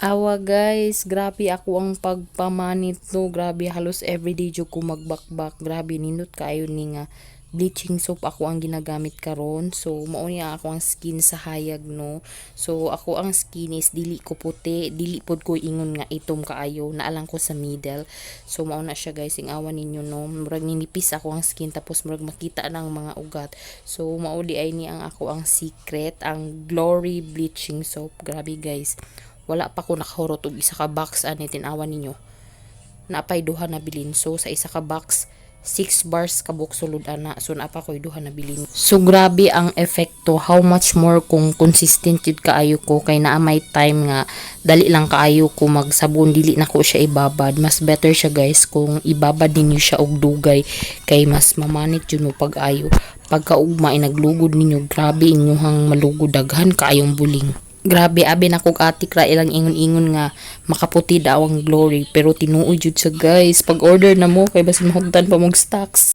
Awa guys, grabe ako ang pagpamanit no. Grabe halos everyday jud ko magbakbak. Grabe nindot kaayo ni nga bleaching soap ako ang ginagamit karon. So mao ni ako ang skin sa hayag no. So ako ang skin is dili ko puti, dili pod ko ingon nga itom kaayo, naalang ko sa middle. So mao na siya guys, ing awan ninyo no. Murag ninipis ako ang skin tapos murag makita ng mga ugat. So mao di ay ni ang ako ang secret, ang Glory bleaching soap. Grabe guys. Wala pa ko nakahurot og isa ka box ani tinawan ninyo. Napay duha na bilin. So sa isa ka box 6 bars kabuk sulod ana. So napa koy duha na bilin. So grabe ang epekto. How much more kung consistent jud kaayo ko kay naa may time nga dali lang kaayo ko magsabon dili na ko siya ibabad. Mas better siya guys kung ibabad ninyo siya og dugay kay mas mamanit jud mo pag-ayo. Pagkaugma ay naglugod ninyo, grabe inyohang malugod daghan kaayong buling. Grabe abi na kog atik ra ilang ingon-ingon nga makaputi daw ang Glory pero tinuod jud sa guys pag order na mo kay basin mahugdan pa mong stocks.